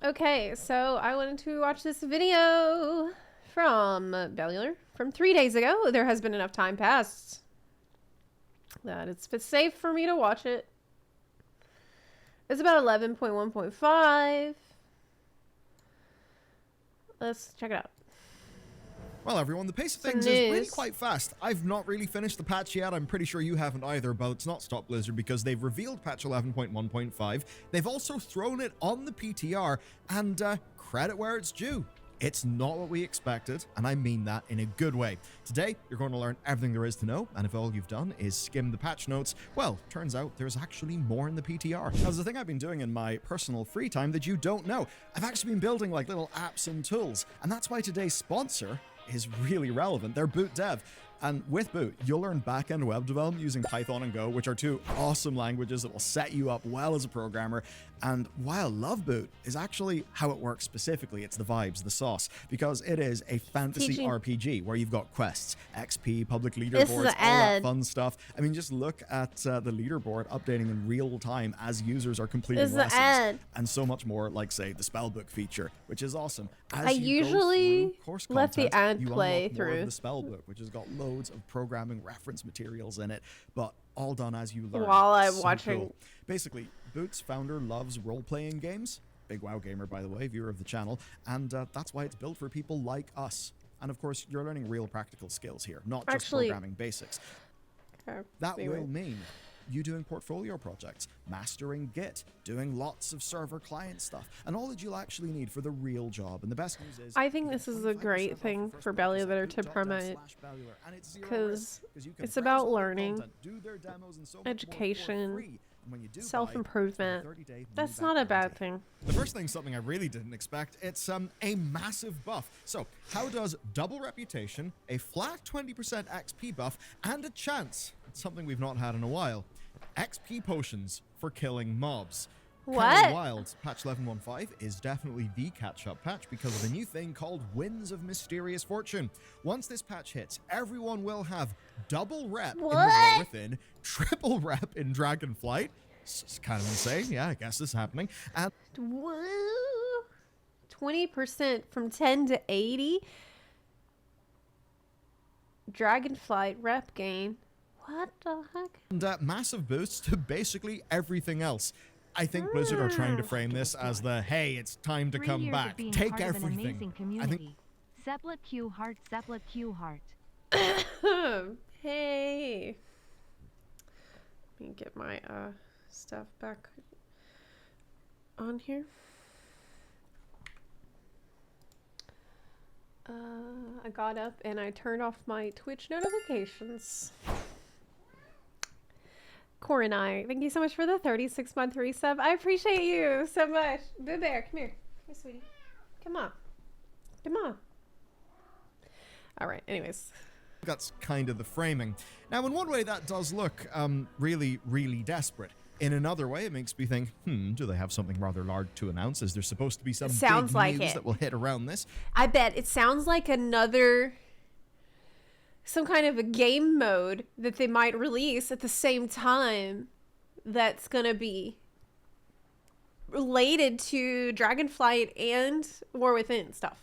Okay, so I wanted to watch this video from Bellular from 3 days ago. There has been enough time passed that it's safe for me to watch it. It's about 11.1.5. Let's check it out. Well, everyone, the pace of things is really quite fast. I've not really finished the patch yet. I'm pretty sure you haven't either, but it's not stopped Blizzard because they've revealed patch 11.1.5. They've also thrown it on the PTR, and credit where it's due. It's not what we expected, and I mean that in a good way. Today, you're going to learn everything there is to know, and if all you've done is skim the patch notes, well, turns out there's actually more in the PTR. Now, there's a thing I've been doing in my personal free time that you don't know. I've actually been building like little apps and tools, and that's why today's sponsor is really relevant. They're Boot Dev. And with Boot, you'll learn back-end web development using Python and Go, which are two awesome languages that will set you up well as a programmer. And why I love Boot is actually how it works specifically. It's the vibes, the sauce, because it is a fantasy RPG where you've got quests, XP, public leaderboards, all that fun stuff. I mean, just look at the leaderboard updating in real time as users are completing lessons. And so much more, like, say, the spellbook feature, which is awesome. As I usually let the ad play through the spellbook, which has got loads of programming reference materials in it, but all done as you learn. While I'm watching. Cool. Basically, Boot's founder loves role-playing games. Big WoW gamer, by the way, viewer of the channel, and that's why it's built for people like us. And of course, you're learning real practical skills here, not just programming basics. That will mean you doing portfolio projects, mastering Git, doing lots of server client stuff, and all that you'll actually need for the real job. And the best news is, I think this is a great thing for Bellular to promote, because it's about learning, education, self-improvement. That's not a bad thing. The first thing, something I really didn't expect, it's a massive buff. So how does double reputation, a flat 20% XP buff, and a chance, something we've not had in a while, XP potions for killing mobs? What? Wild, patch 11.1.5 is definitely the catch-up patch because of a new thing called Winds of Mysterious Fortune. Once this patch hits, everyone will have double rep in the War Within, triple rep in Dragonflight. It's kind of insane. Yeah, I guess this is happening. And 20% from 10 to 80. Dragonflight rep gain. What the heck? And massive boosts to basically everything else. I think Blizzard are trying to frame this as the, hey, it's time to come back. Take everything. I think Zepla Q Heart, Zepla Q Heart. Hey. Let me get my stuff back on here. I got up and I turned off my Twitch notifications. Corin, thank you so much for the 36-month resub. I appreciate you so much. Boo Bear, come here. Hey, sweetie. Come on. Come on. All right, anyways. That's kind of the framing. Now, in one way, that does look really, really desperate. In another way, it makes me think, do they have something rather large to announce? Is there supposed to be some big news that will hit around this? I bet it sounds like some kind of a game mode that they might release at the same time that's going to be related to Dragonflight and War Within stuff.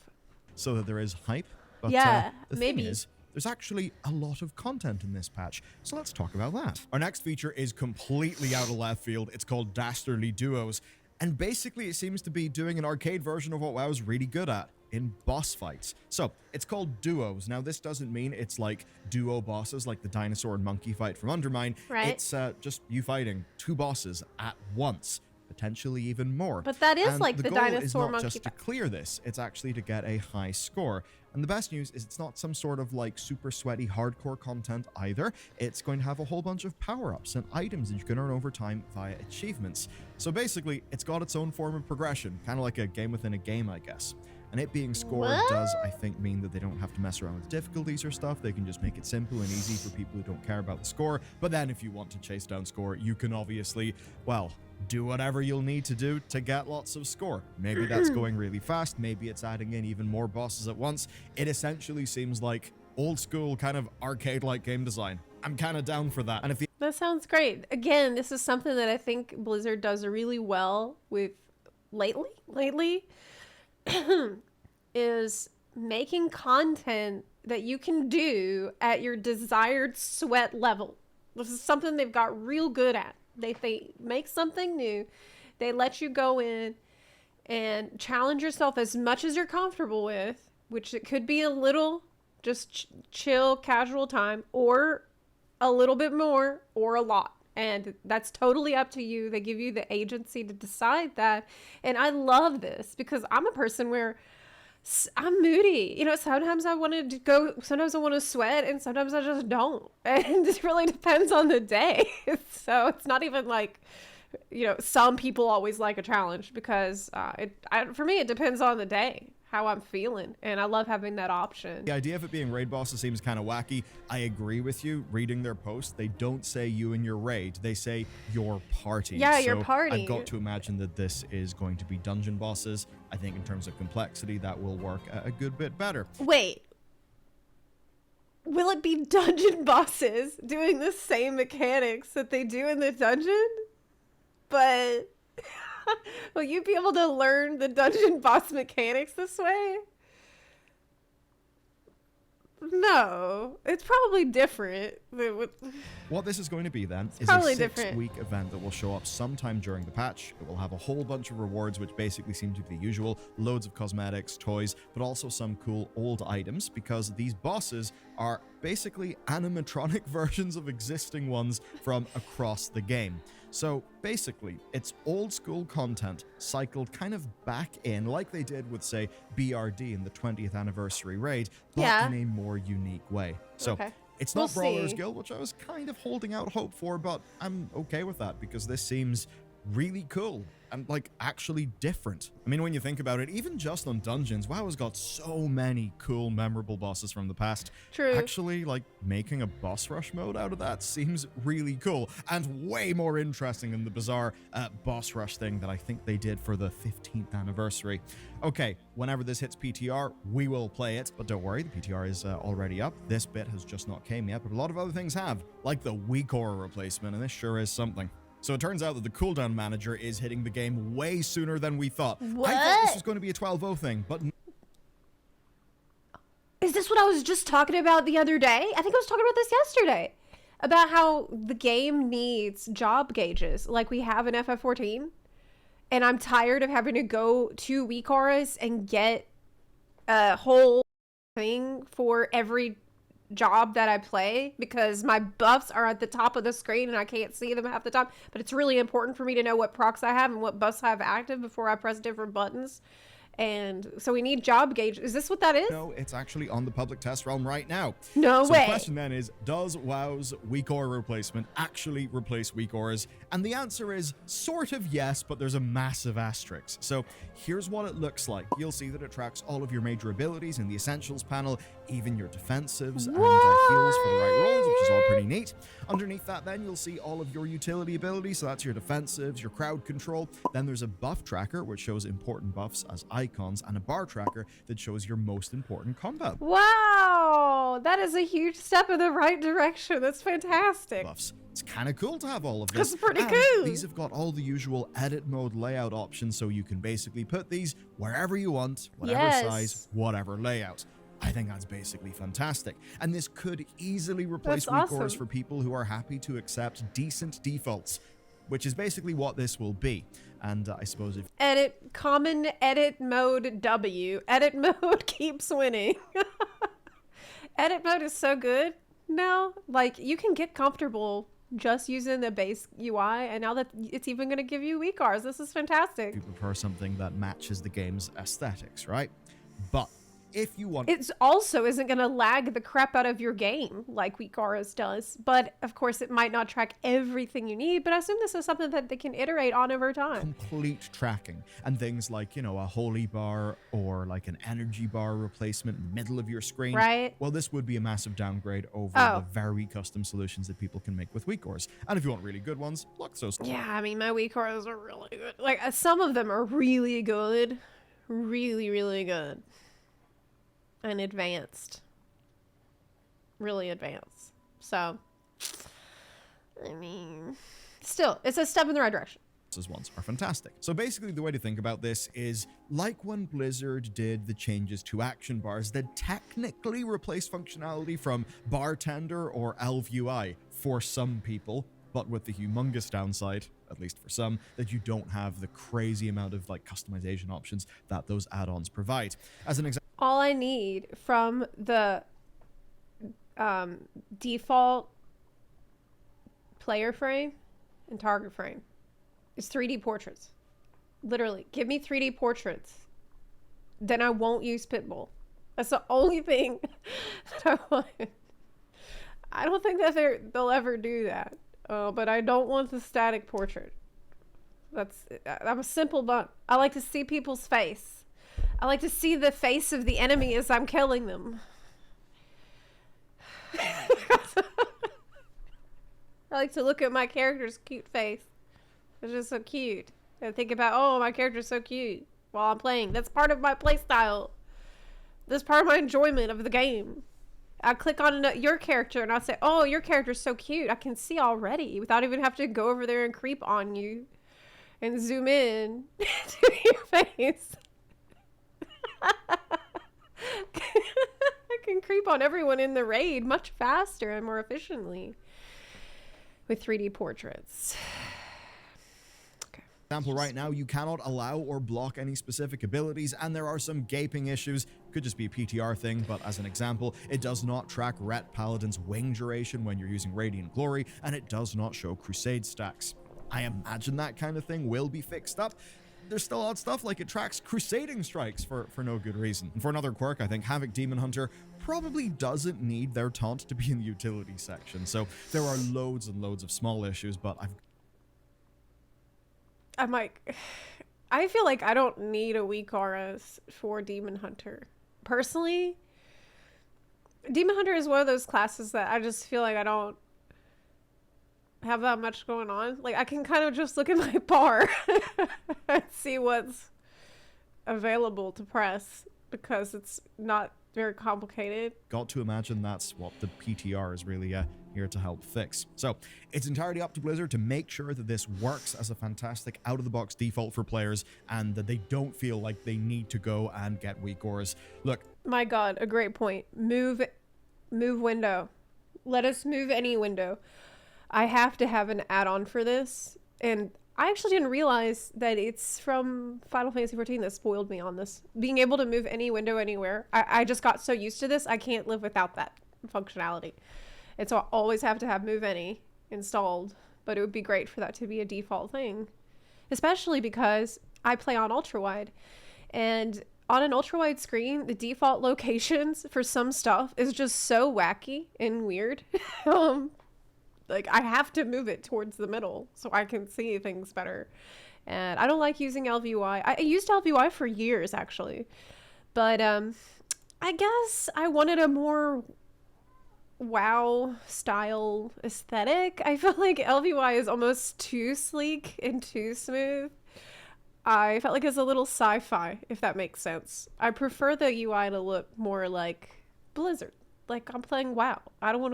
So that there is hype? But, yeah, the maybe. Thing is, there's actually a lot of content in this patch, so let's talk about that. Our next feature is completely out of left field. It's called Dastardly Duos, and basically it seems to be doing an arcade version of what WoW is really good at, in boss fights. So it's called duos. Now this doesn't mean it's like duo bosses like the dinosaur and monkey fight from Undermine. Right. It's just you fighting two bosses at once, potentially even more. But that is like the dinosaur is not monkey just to fight. clear this, it's actually to get a high score. And the best news is it's not some sort of like super sweaty hardcore content either. It's going to have a whole bunch of power-ups and items that you can earn over time via achievements. So basically, it's got its own form of progression, kind of like a game within a game, I guess. And it being scored does, I think, mean that they don't have to mess around with difficulties or stuff. They can just make it simple and easy for people who don't care about the score. But then if you want to chase down score, you can obviously, well, do whatever you'll need to do to get lots of score. Maybe that's going really fast. Maybe it's adding in even more bosses at once. It essentially seems like old school kind of arcade-like game design. I'm kind of down for that. And if that sounds great. Again, this is something that I think Blizzard does really well with lately is making content that you can do at your desired sweat level. This is something they've got real good at. They make something new. They let you go in and challenge yourself as much as you're comfortable with, which it could be a little just chill, casual time, or a little bit more, or a lot. And that's totally up to you. They give you the agency to decide that. And I love this because I'm a person where I'm moody. You know, sometimes I want to go, sometimes I want to sweat, and sometimes I just don't. And it really depends on the day. So it's not even like, you know, some people always like a challenge because for me, it depends on the day, how I'm feeling. And I love having that option. The idea of it being raid bosses seems kind of wacky. I agree with you. Reading their post, they don't say you and your raid. They say your party. Yeah, so your party. I've got to imagine that this is going to be dungeon bosses. I think in terms of complexity, that will work a good bit better. Wait. Will it be dungeon bosses doing the same mechanics that they do in the dungeon? But will you be able to learn the dungeon boss mechanics this way? No, it's probably different. What this is going to be then is a 6-week event that will show up sometime during the patch. It will have a whole bunch of rewards, which basically seem to be the usual. Loads of cosmetics, toys, but also some cool old items, because these bosses are basically animatronic versions of existing ones from across the game. So basically, it's old school content cycled kind of back in, like they did with, say, BRD in the 20th anniversary raid, but in a more unique way. So it's not Brawler's Guild, which I was kind of holding out hope for, but I'm okay with that because this seems really cool and like actually different. I mean, when you think about it, even just on dungeons, WoW has got so many cool, memorable bosses from the past. True. Actually, like making a boss rush mode out of that seems really cool and way more interesting than the bizarre boss rush thing that I think they did for the 15th anniversary. Okay, whenever this hits PTR, we will play it, but don't worry, the PTR is already up. This bit has just not came yet, but a lot of other things have, like the weak aura replacement, and this sure is something. So it turns out that the cooldown manager is hitting the game way sooner than we thought. What? I thought this was going to be a 12-0 thing, but... Is this what I was just talking about the other day? I think I was talking about this yesterday. About how the game needs job gauges like we have in FF14. And I'm tired of having to go to weak auras and get a whole thing for every job that I play because my buffs are at the top of the screen and I can't see them half the time. But it's really important for me to know what procs I have and what buffs I have active before I press different buttons. And so we need job gauge. Is this what that is? No, it's actually on the public test realm right now. No way. The question then is, does WoW's weak aura replacement actually replace weak auras? And the answer is sort of yes, but there's a massive asterisk. So here's what it looks like. You'll see that it tracks all of your major abilities in the essentials panel, even your defensives and heals for the right roles, which is all pretty neat. Underneath that then you'll see all of your utility abilities, so that's your defensives, your crowd control. Then there's a buff tracker which shows important buffs as icons, and a bar tracker that shows your most important combat Wow, that is a huge step in the right direction. That's fantastic. buffs. It's kind of cool to have all of this. That's pretty And cool. these have got all the usual edit mode layout options, so you can basically put these wherever you want, whatever size, whatever layout. I think that's basically fantastic. And this could easily replace weak auras for people who are happy to accept decent defaults, which is basically what this will be. And I suppose if common edit mode W. Edit mode keeps winning. Edit mode is so good now. Like, you can get comfortable just using the base UI, and now that it's even going to give you weak auras. This is fantastic. you prefer something that matches the game's aesthetics, right? But if you want... It also isn't going to lag the crap out of your game like weak auras does. But, of course, it might not track everything you need. But I assume this is something that they can iterate on over time. Complete tracking. And things like, you know, a holy bar or like an energy bar replacement in the middle of your screen. Right. Well, this would be a massive downgrade over the very custom solutions that people can make with weak auras. And if you want really good ones, look those. Yeah, I mean, my weak auras are really good. Like, some of them are really good. Really, really good. And advanced. Really advanced. So, I mean, still, it's a step in the right direction. Warcraft's ones are fantastic. So basically the way to think about this is like when Blizzard did the changes to action bars that technically replaced functionality from Bartender or Elf UI for some people, but with the humongous downside, at least for some, that you don't have the crazy amount of like customization options that those add-ons provide. As an example, all I need from the default player frame and target frame is 3D portraits. Literally, give me 3D portraits. Then I won't use Pitbull. That's the only thing that I want. I don't think that they'll ever do that. But I don't want the static portrait. I'm a simple bunch. I like to see people's face. I like to see the face of the enemy as I'm killing them. I like to look at my character's cute face. It's just so cute. And think about, oh, my character's so cute while I'm playing. That's part of my play style. That's part of my enjoyment of the game. I click on your character and I say, oh, your character's so cute. I can see already without even having to go over there and creep on you and zoom in to your face. I can creep on everyone in the raid much faster and more efficiently with 3D portraits. Example right now, you cannot allow or block any specific abilities, and there are some gaping issues. Could just be a PTR thing, but as an example, it does not track Ret Paladin's wing duration when you're using Radiant Glory, and it does not show Crusade stacks. I imagine that kind of thing will be fixed up. There's still odd stuff like it tracks Crusading strikes for no good reason. And for another quirk, I think Havoc Demon Hunter probably doesn't need their taunt to be in the utility section. So there are loads and loads of small issues, but I'm like, I feel like I don't need a weak auras for Demon Hunter. Personally, Demon Hunter is one of those classes that I just feel like I don't have that much going on. Like, I can kind of just look at my bar and see what's available to press because it's not very complicated. Got to imagine that's what the PTR is really here to help fix. So it's entirely up to Blizzard to make sure that this works as a fantastic out-of-the-box default for players and that they don't feel like they need to go and get weak auras. Look. My God, a great point. Move window. Let us move any window. I have to have an add-on for this, and I actually didn't realize that it's from Final Fantasy XIV that spoiled me on this. Being able to move any window anywhere. I just got so used to this, I can't live without that functionality. And so I always have to have move any installed, but it would be great for that to be a default thing. Especially because I play on ultra-wide, and on an ultra-wide screen, the default locations for some stuff is just so wacky and weird. Like, I have to move it towards the middle so I can see things better. And I don't like using LVUI. I used LVUI for years, actually. But I guess I wanted a more WoW style aesthetic. I feel like LVUI is almost too sleek and too smooth. I felt like it's a little sci-fi, if that makes sense. I prefer the UI to look more like Blizzard. Like, I'm playing WoW. I don't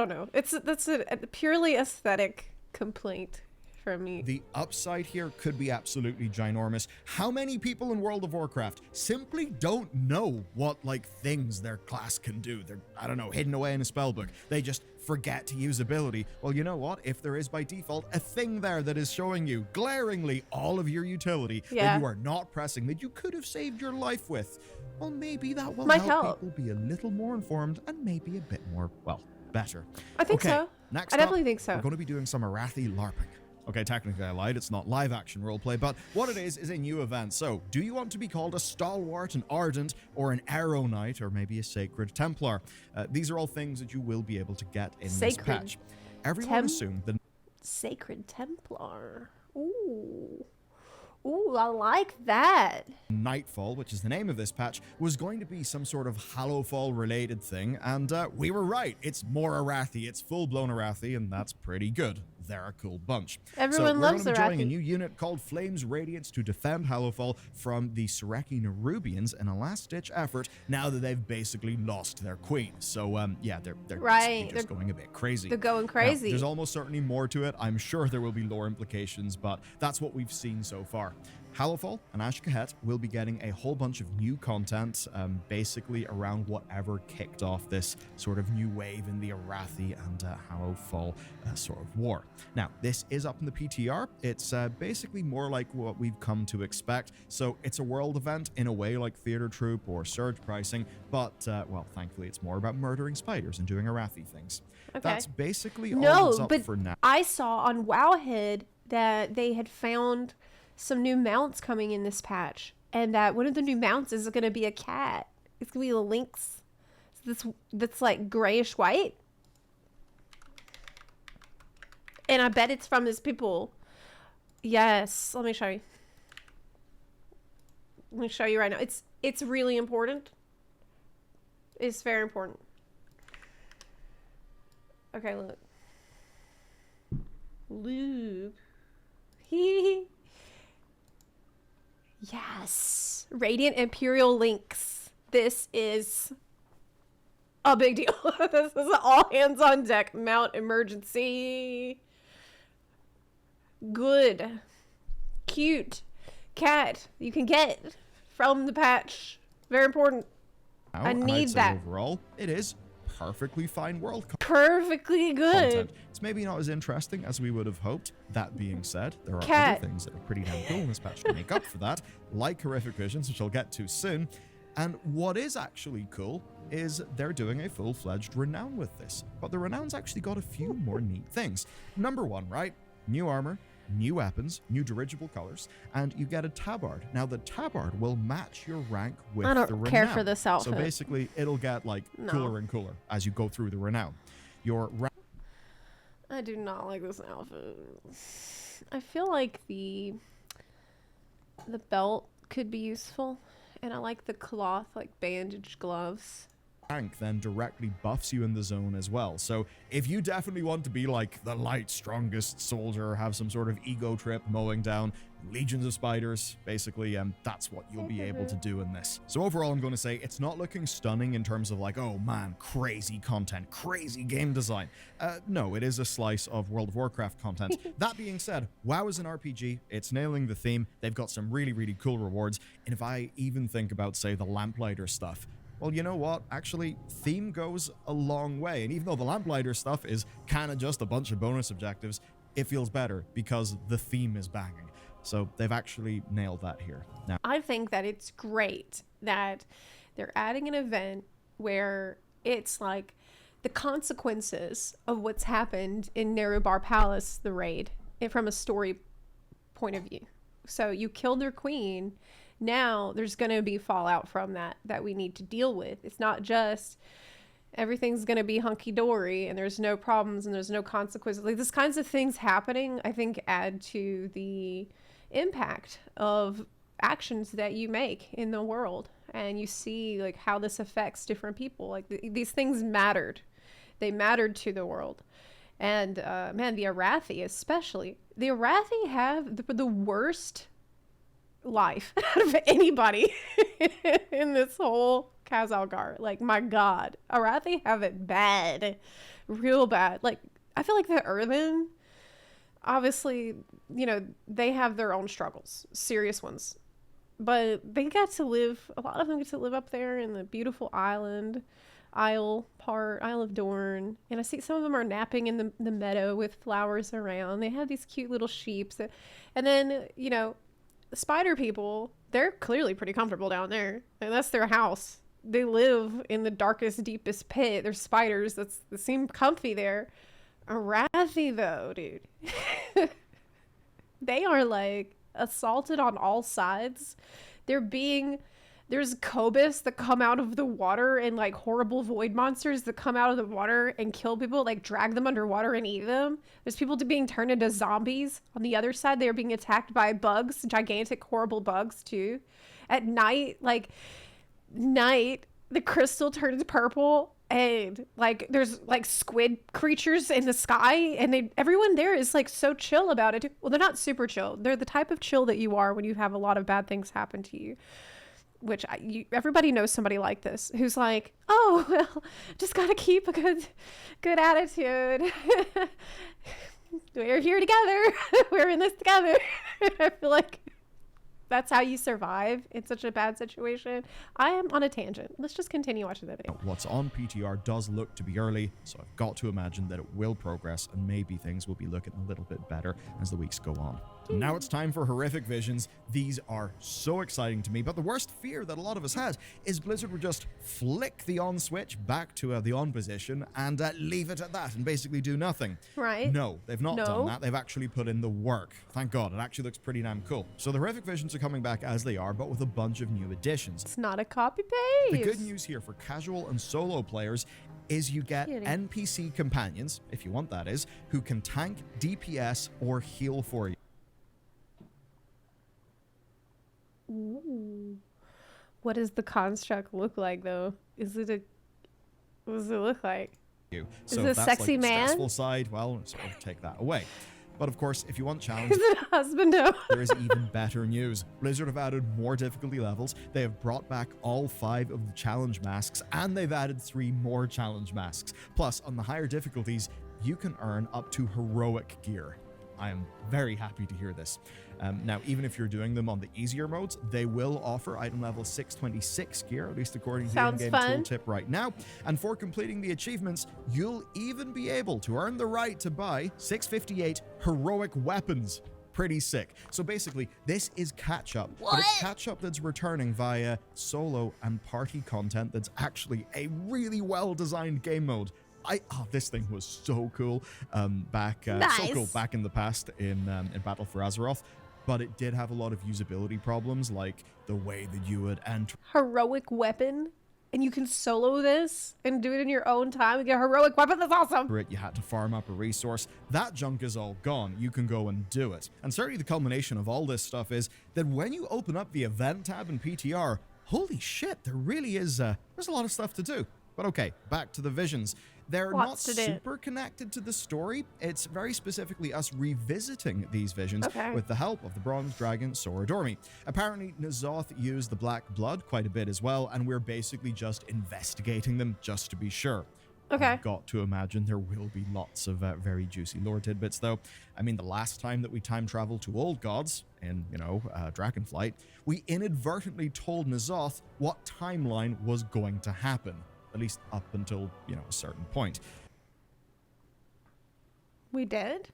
know. That's a purely aesthetic complaint from me. The upside here could be absolutely ginormous. How many people in World of Warcraft simply don't know what, like, things their class can do? They're, I don't know, hidden away in a spellbook. They just forget to use ability. Well, you know what? If there is by default a thing there that is showing you glaringly all of your utility that you are not pressing, that you could have saved your life with, well, maybe that will help people be a little more informed and maybe a bit more, well, better. I think so. Next I definitely think so. We're going to be doing some Arathi LARPing. Okay, technically I lied. It's not live action roleplay, but what it is a new event. So, do you want to be called a Stalwart, an Ardent, or an Arrow Knight, or maybe a Sacred Templar? These are all things that you will be able to get in this patch. Everyone assumed the Sacred Templar. Ooh, I like that. Nightfall, which is the name of this patch, was going to be some sort of Hallowfall related thing, and we were right. It's more Arathi. It's full-blown Arathi, and that's pretty good. they're a cool bunch. Everyone loves the We're going to be joining a Wrathy. new unit called Flames Radiance to defend Hallowfall from the Sareki Nerubians in a last-ditch effort now that they've basically lost their queen. So, yeah, they're Right, basically just going a bit crazy. They're going Now, crazy. there's almost certainly more to it. I'm sure there will be lore implications, but that's what we've seen so far. Hallowfall and Ash-Kahet will be getting a whole bunch of new content, basically around whatever kicked off this sort of new wave in the Arathi and Hallowfall sort of war. Now, this is up in the PTR. It's basically more like what we've come to expect. So it's a world event in a way like Theater Troupe or Surge Pricing, but, well, thankfully it's more about murdering spiders and doing Arathi things. Okay. That's basically all that's No, up but for now. I saw on Wowhead that they had found some new mounts coming in this patch, and that one of the new mounts is going to be a cat. It's going to be a lynx. That's like grayish white, and I bet it's from his people. Yes, let me show you. Let me show you right now. It's really important. It's very important. Okay, look. Luke. Yes. Radiant Imperial Lynx. This is a big deal. This is an all hands on deck mount emergency. Good. Cute cat you can get from the patch. Very important. Now, I and need I'd say that. Overall, it is perfectly fine world Perfectly good. content. It's maybe not as interesting as we would have hoped. That being said, there are Cat. other things that are pretty damn cool in this patch to make up for that, like horrific visions, which I'll get to soon. And what is actually cool is they're doing a full-fledged renown with this. But the renown's actually got a few more neat things. Number one, right? New armor, new weapons, new dirigible colors, and you get a tabard. Now, the tabard will match your rank with I the don't renown. care for this outfit. So basically, it'll get like No. cooler and cooler as you go through the renown. Your I do not like this outfit. I feel like the belt could be useful, and I like the cloth, like bandage gloves. rank then directly buffs you in the zone as well. So if you definitely want to be like the light strongest soldier, have some sort of ego trip mowing down legions of spiders, basically, that's what you'll be able to do in this. So overall, I'm going to say it's not looking stunning in terms of like, oh man, crazy content, crazy game design. No, it is a slice of World of Warcraft content. That being said, WoW is an RPG. It's nailing the theme. They've got some really, really cool rewards. And if I even think about, say, the Lamplighter stuff, well, you know what? Actually, theme goes a long way. And even though the Lamplighter stuff is kind of just a bunch of bonus objectives, it feels better because the theme is banging. So they've actually nailed that here. Now, I think that it's great that they're adding an event where it's like the consequences of what's happened in Nerubar Palace, the raid, from a story point of view. So you killed their queen. Now there's going to be fallout from that we need to deal with. It's not just everything's going to be hunky-dory and there's no problems and there's no consequences. Like, this kinds of things happening, I think, add to the impact of actions that you make in the world. And you see, like, how this affects different people. Like, these things mattered. They mattered to the world. And, man, the Arathi especially. The Arathi have the worst life out of anybody in this whole Khazalgar. Like, my god, Arathi have it bad, real bad. Like, I feel like the Earthen, obviously, you know, they have their own struggles, serious ones, but they got to live, a lot of them get to live up there in the beautiful Isle of Dorn, and I see some of them are napping in the meadow with flowers around. They have these cute little sheeps, and then, you know, spider people, they're clearly pretty comfortable down there, and that's their house. They live in the darkest, deepest pit. There's spiders that seem comfy there. Arathi, though, dude, they are like assaulted on all sides. There's Cobus that come out of the water, and like horrible void monsters that come out of the water and kill people, like drag them underwater and eat them. There's people being turned into zombies. On the other side, they're being attacked by bugs, gigantic, horrible bugs too. At night, the crystal turns purple, and like there's like squid creatures in the sky, and everyone there is like so chill about it. Well, they're not super chill. They're the type of chill that you are when you have a lot of bad things happen to you. Which everybody knows somebody like this who's like, oh well, just gotta keep a good attitude. We're here together. We're in this together. I feel like that's how you survive in such a bad situation. I am on a tangent. Let's just continue watching the video. What's on PTR does look to be early, so I've got to imagine that it will progress and maybe things will be looking a little bit better as the weeks go on. Now it's time for horrific visions. These are so exciting to me, but the worst fear that a lot of us has is Blizzard would just flick the on switch back to the on position and leave it at that and basically do nothing. Right. No, they've not done that. They've actually put in the work. Thank God. It actually looks pretty damn cool. So the horrific visions are coming back as they are, but with a bunch of new additions. It's not a copy paste. The good news here for casual and solo players is you get NPC companions, if you want that is, who can tank, DPS, or heal for you. Ooh. What does the construct look like, though? What does it look like? So is it a sexy like the man? Stressful side, well, sort of take that away. But of course, if you want challenge, Is it a husband? No. there is even better news. Blizzard have added more difficulty levels. They have brought back all 5 of the challenge masks, and they've added 3 more challenge masks. Plus, on the higher difficulties, you can earn up to heroic gear. I am very happy to hear this. Now, even if you're doing them on the easier modes, they will offer item level 626 gear, at least according to the in-game tooltip right now. And for completing the achievements, you'll even be able to earn the right to buy 658 heroic weapons. Pretty sick. So basically, this is Catchup, but it's Catchup that's returning via solo and party content that's actually a really well-designed game mode. This thing was so cool back in the past in Battle for Azeroth, but it did have a lot of usability problems, like the way that you would enter Heroic weapon, and you can solo this and do it in your own time and get a heroic weapon. That's awesome. You had to farm up a resource. That junk is all gone. You can go and do it. And certainly the culmination of all this stuff is that when you open up the event tab in PTR, holy shit, there really is there's a lot of stuff to do. But okay, back to the visions. They're not super connected to the story. It's very specifically us revisiting these visions with the help of the Bronze Dragon Sora Dormi. Apparently, N'Zoth used the Black Blood quite a bit as well, and we're basically just investigating them just to be sure. Okay. I've got to imagine there will be lots of very juicy lore tidbits, though. I mean, the last time that we time traveled to Old Gods in, Dragonflight, we inadvertently told N'Zoth what timeline was going to happen. At least up until, a certain point. We did?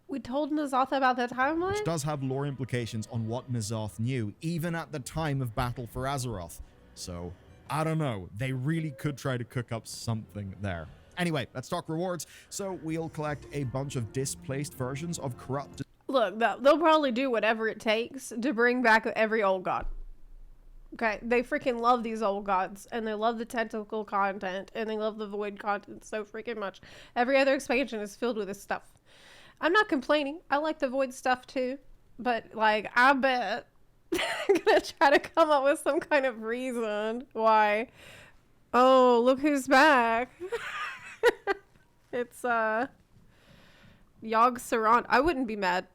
We told N'Zoth about the timeline? Which does have lore implications on what N'Zoth knew, even at the time of Battle for Azeroth. So, I don't know. They really could try to cook up something there. Anyway, let's talk rewards. So, we'll collect a bunch of displaced versions of corrupted... Look, they'll probably do whatever it takes to bring back every old god. Okay, they freaking love these old gods, and they love the tentacle content, and they love the void content so freaking much. Every other expansion is filled with this stuff. I'm not complaining. I like the void stuff too, but like, I bet they're gonna try to come up with some kind of reason why. Oh, look who's back. It's Yogg-Saron. I wouldn't be mad.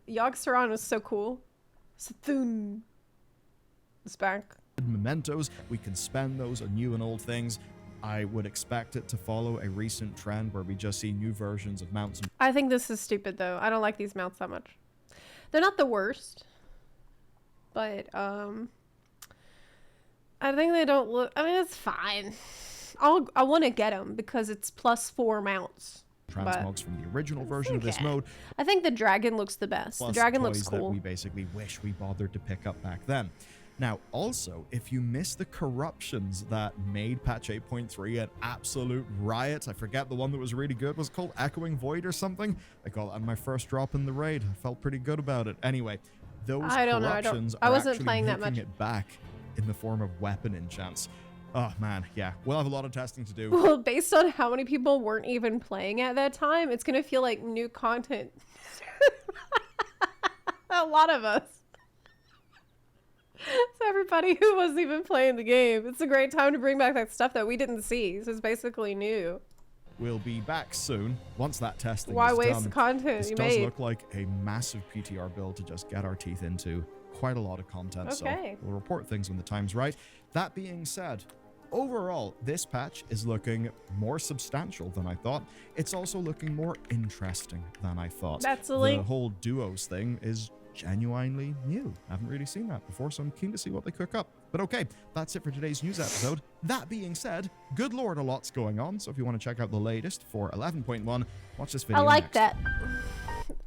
Yogg-Saron was so cool. S'thun is back. Mementos, we can spend those on new and old things. I would expect it to follow a recent trend where we just see new versions of mounts. I think this is stupid though. I don't like these mounts that much. They're not the worst, but I think they don't look. I mean, it's fine. I want to get them because it's +4 mounts. Transmogs from the original version of this mode. I think the dragon looks the best. The dragon looks cool. That we basically wish we bothered to pick up back then. Now, also, if you miss the corruptions that made patch 8.3 an absolute riot, I forget the one that was really good. Was it called Echoing Void or something? I got that on my first drop in the raid. I felt pretty good about it. Anyway, those corruptions are actually making it back in the form of weapon enchants. Oh man, yeah. We'll have a lot of testing to do. Well, based on how many people weren't even playing at that time, it's gonna feel like new content. A lot of us. So everybody who wasn't even playing the game, it's a great time to bring back that stuff that we didn't see. So it's basically new. We'll be back soon once that testing Why is waste done. the content This you does made? look like a massive PTR build to just get our teeth into. Quite a lot of content, Okay. so we'll report things when the time's right. That being said, overall, this patch is looking more substantial than I thought. It's also looking more interesting than I thought. That's a The link. whole duos thing is genuinely new. I haven't really seen that before, so I'm keen to see what they cook up. But okay, that's it for today's news episode. That being said, good lord, a lot's going on, so if you want to check out the latest for 11.1, watch this video I like next. that.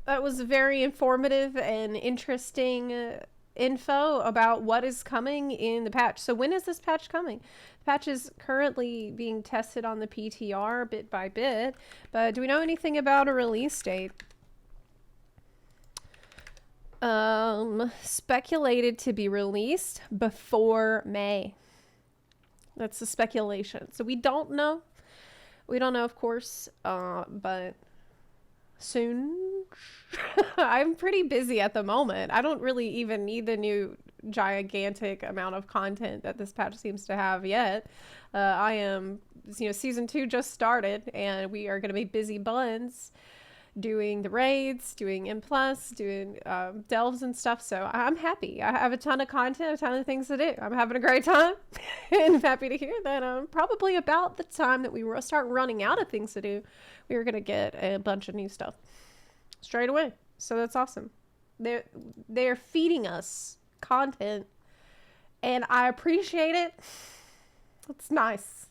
That was very informative and interesting info about what is coming in the patch. So when is this patch coming? The patch is currently being tested on the PTR bit by bit, but do we know anything about a release date? Speculated to be released before May. That's the speculation. So we don't know. We don't know, of course, but soon. I'm pretty busy at the moment. I don't really even need the new gigantic amount of content that this patch seems to have yet. I am, season 2 just started, and we are going to be busy buns doing the raids, doing M+, doing delves and stuff. So I'm happy. I have a ton of content, a ton of things to do. I'm having a great time, and I'm happy to hear that probably about the time that we start running out of things to do, we are going to get a bunch of new stuff straight away. So that's awesome. They're feeding us content, and I appreciate it. It's nice.